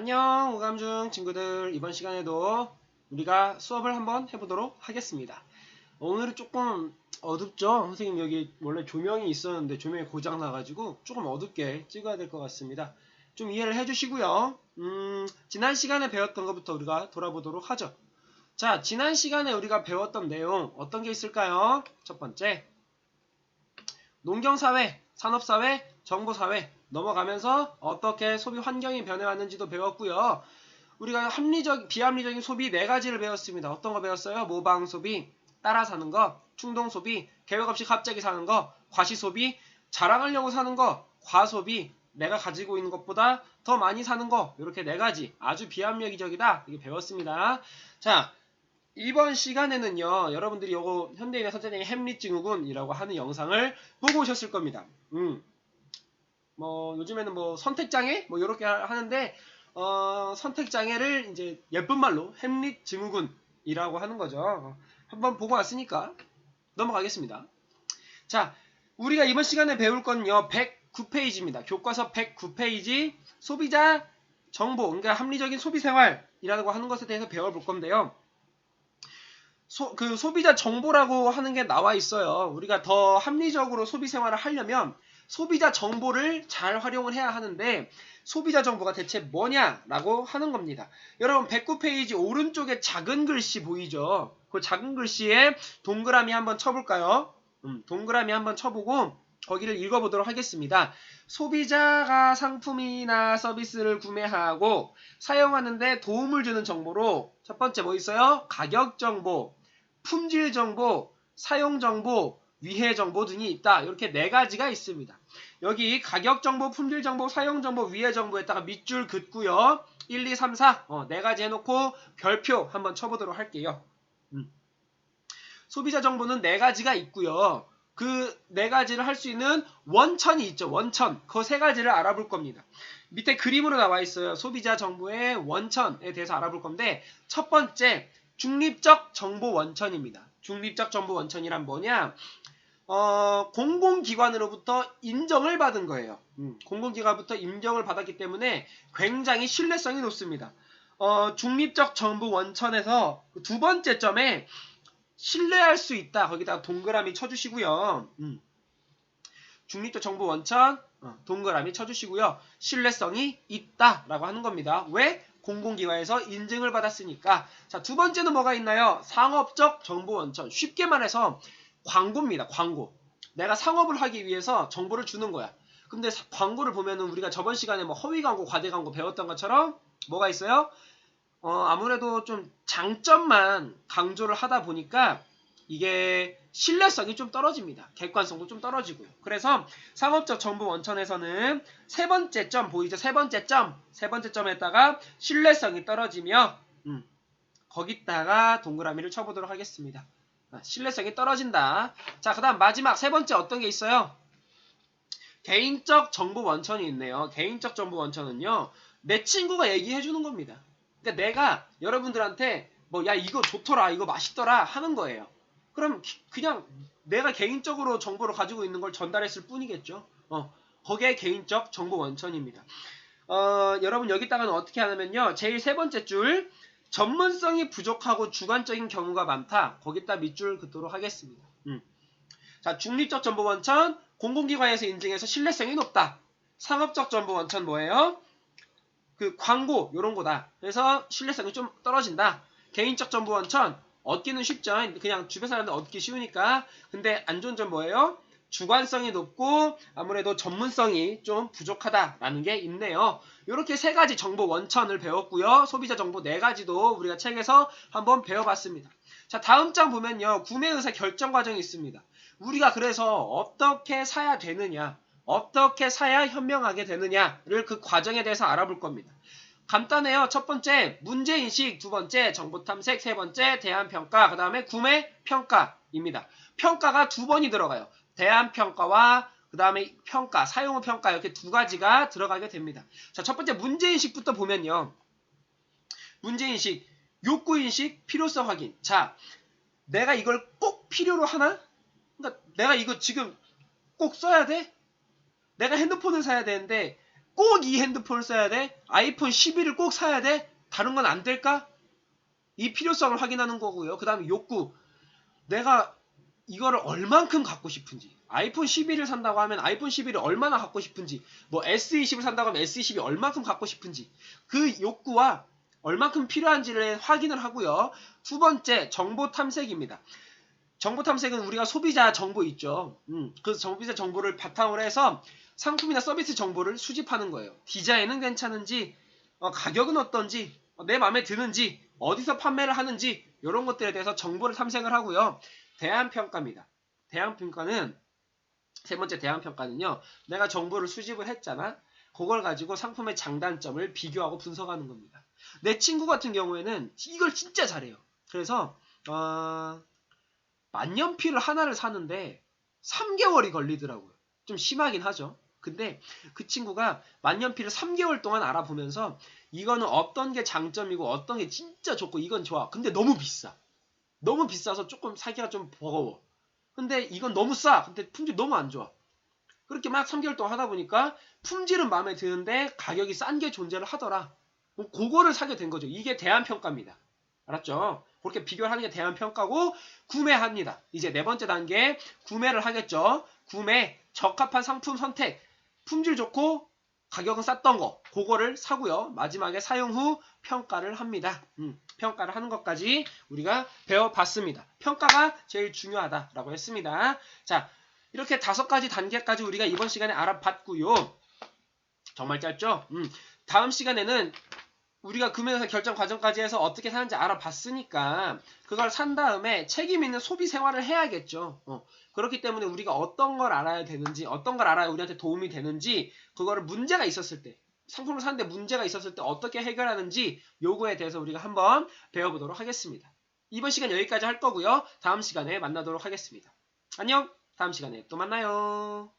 안녕, 오감중 친구들. 이번 시간에도 우리가 수업을 한번 해보도록 하겠습니다. 오늘은 조금 어둡죠? 선생님 여기 원래 조명이 있었는데 조명이 고장나가지고 조금 어둡게 찍어야 될 것 같습니다. 좀 이해를 해주시고요. 지난 시간에 배웠던 것부터 우리가 돌아보도록 하죠. 자, 지난 시간에 우리가 배웠던 내용 어떤 게 있을까요? 첫 번째, 농경사회, 산업사회, 정보사회 넘어가면서 어떻게 소비 환경이 변해왔는지도 배웠고요. 우리가 합리적, 비합리적인 소비 네 가지를 배웠습니다. 어떤 거 배웠어요? 모방 소비, 따라 사는 거, 충동 소비, 계획 없이 갑자기 사는 거, 과시 소비, 자랑하려고 사는 거, 과소비, 내가 가지고 있는 것보다 더 많이 사는 거, 이렇게 네 가지 아주 비합리적이다 이게 배웠습니다. 자, 이번 시간에는요, 여러분들이 요거 현대인의 선천적인 햄릿증후군이라고 하는 영상을 보고 오셨을 겁니다. 요즘에는 선택장애? 요렇게 하는데, 선택장애를 이제 예쁜 말로 햄릿증후군이라고 하는 거죠. 한번 보고 왔으니까 넘어가겠습니다. 자, 우리가 이번 시간에 배울 건요, 109페이지입니다. 교과서 109페이지 소비자 정보, 그러니까 합리적인 소비생활이라고 하는 것에 대해서 배워볼 건데요. 소비자 정보라고 하는 게 나와 있어요. 우리가 더 합리적으로 소비 생활을 하려면 소비자 정보를 잘 활용을 해야 하는데 소비자 정보가 대체 뭐냐라고 하는 겁니다. 여러분 109페이지 오른쪽에 작은 글씨 보이죠? 그 작은 글씨에 동그라미 한번 쳐볼까요? 동그라미 한번 쳐보고 거기를 읽어보도록 하겠습니다. 소비자가 상품이나 서비스를 구매하고 사용하는데 도움을 주는 정보로 첫 번째 뭐 있어요? 가격 정보, 품질 정보, 사용 정보, 위해 정보 등이 있다. 이렇게 네 가지가 있습니다. 여기 가격 정보, 품질 정보, 사용 정보, 위해 정보에다가 밑줄 긋고요. 1, 2, 3, 4 네 가지 해놓고 별표 한번 쳐보도록 할게요. 소비자 정보는 네 가지가 있고요. 그 네 가지를 할 수 있는 원천이 있죠. 원천. 그 세 가지를 알아볼 겁니다. 밑에 그림으로 나와 있어요. 소비자 정보의 원천에 대해서 알아볼 건데 첫 번째, 중립적 정보 원천입니다. 중립적 정보 원천이란 뭐냐? 공공기관으로부터 인정을 받은 거예요. 공공기관부터 인정을 받았기 때문에 굉장히 신뢰성이 높습니다. 중립적 정보 원천에서 두 번째 점에 신뢰할 수 있다. 거기다가 동그라미 쳐주시고요. 중립적 정보 원천 동그라미 쳐주시고요. 신뢰성이 있다라고 하는 겁니다. 왜? 공공기관에서 인증을 받았으니까. 자, 두 번째는 뭐가 있나요? 상업적 정보 원천. 쉽게 말해서 광고입니다. 광고. 내가 상업을 하기 위해서 정보를 주는 거야. 근데 광고를 보면은 우리가 저번 시간에 허위 광고, 과대 광고 배웠던 것처럼 뭐가 있어요? 아무래도 좀 장점만 강조를 하다 보니까 이게 신뢰성이 좀 떨어집니다. 객관성도 좀 떨어지고요. 그래서 상업적 정보 원천에서는 세 번째 점 보이죠? 세 번째 점에다가 신뢰성이 떨어지며 거기다가 동그라미를 쳐보도록 하겠습니다. 신뢰성이 떨어진다. 자, 그 다음 마지막 세 번째 어떤 게 있어요? 개인적 정보 원천이 있네요. 개인적 정보 원천은요, 내 친구가 얘기해 주는 겁니다. 그러니까 내가 여러분들한테 야 이거 좋더라, 이거 맛있더라 하는 거예요. 그럼 그냥 내가 개인적으로 정보를 가지고 있는 걸 전달했을 뿐이겠죠. 거기에 개인적 정보 원천입니다. 여러분 여기다가는 어떻게 하냐면요, 제일 세 번째 줄 전문성이 부족하고 주관적인 경우가 많다. 거기다 밑줄 긋도록 하겠습니다. 자, 중립적 정보 원천, 공공기관에서 인증해서 신뢰성이 높다. 상업적 정보 원천 뭐예요? 그 광고 요런 거다. 그래서 신뢰성이 좀 떨어진다. 개인적 정보 원천 얻기는 쉽죠. 그냥 주변 사람들 얻기 쉬우니까. 근데 안 좋은 점 뭐예요? 주관성이 높고 아무래도 전문성이 좀 부족하다라는 게 있네요. 이렇게 세 가지 정보 원천을 배웠고요. 소비자 정보 네 가지도 우리가 책에서 한번 배워봤습니다. 자, 다음 장 보면요, 구매의사 결정 과정이 있습니다. 우리가 그래서 어떻게 사야 되느냐, 어떻게 사야 현명하게 되느냐를 그 과정에 대해서 알아볼 겁니다. 간단해요. 첫 번째 문제인식, 두 번째 정보탐색, 세 번째 대안평가, 그 다음에 구매평가입니다. 평가가 두 번이 들어가요. 대안평가와 그 다음에 평가, 사용 후 평가, 이렇게 두 가지가 들어가게 됩니다. 자, 첫 번째 문제인식부터 보면요, 문제인식, 욕구인식, 필요성 확인. 자, 내가 이걸 꼭 필요로 하나? 그러니까 내가 이거 지금 꼭 써야 돼? 내가 핸드폰을 사야 되는데 꼭 이 핸드폰을 써야 돼? 아이폰 11을 꼭 사야 돼? 다른 건 안 될까? 이 필요성을 확인하는 거고요. 그 다음에 욕구. 내가 이거를 얼만큼 갖고 싶은지. 아이폰 11을 산다고 하면 아이폰 11을 얼마나 갖고 싶은지. 뭐 S20을 산다고 하면 S20이 얼만큼 갖고 싶은지. 그 욕구와 얼만큼 필요한지를 확인을 하고요. 두 번째, 정보 탐색입니다. 정보 탐색은 우리가 소비자 정보 있죠. 그 소비자 정보를 바탕으로 해서 상품이나 서비스 정보를 수집하는 거예요. 디자인은 괜찮은지, 가격은 어떤지, 내 마음에 드는지, 어디서 판매를 하는지 이런 것들에 대해서 정보를 탐색을 하고요. 대안평가입니다. 대안평가는 세 번째 대안평가는요. 내가 정보를 수집을 했잖아. 그걸 가지고 상품의 장단점을 비교하고 분석하는 겁니다. 내 친구 같은 경우에는 이걸 진짜 잘해요. 그래서 만년필을 하나를 사는데 3개월이 걸리더라고요. 좀 심하긴 하죠. 근데 그 친구가 만년필을 3개월 동안 알아보면서 이거는 어떤 게 장점이고 어떤 게 진짜 좋고 이건 좋아. 근데 너무 비싸. 너무 비싸서 조금 사기가 좀 버거워. 근데 이건 너무 싸. 근데 품질 너무 안 좋아. 그렇게 막 3개월 동안 하다 보니까 품질은 마음에 드는데 가격이 싼 게 존재를 하더라. 그거를 사게 된 거죠. 이게 대안평가입니다. 알았죠? 그렇게 비교를 하는 게 대안평가고 구매합니다. 이제 네 번째 단계 구매를 하겠죠. 구매, 적합한 상품 선택, 품질 좋고 가격은 쌌던 거 그거를 사고요. 마지막에 사용 후 평가를 합니다. 평가를 하는 것까지 우리가 배워봤습니다. 평가가 제일 중요하다라고 했습니다. 자, 이렇게 5가지 단계까지 우리가 이번 시간에 알아봤고요. 정말 짧죠? 다음 시간에는 우리가 구매에서 결정 과정까지 해서 어떻게 사는지 알아봤으니까 그걸 산 다음에 책임 있는 소비 생활을 해야겠죠. 그렇기 때문에 우리가 어떤 걸 알아야 되는지, 어떤 걸 알아야 우리한테 도움이 되는지, 그거를 문제가 있었을 때, 상품을 사는데 문제가 있었을 때 어떻게 해결하는지 요거에 대해서 우리가 한번 배워보도록 하겠습니다. 이번 시간 여기까지 할 거고요. 다음 시간에 만나도록 하겠습니다. 안녕! 다음 시간에 또 만나요.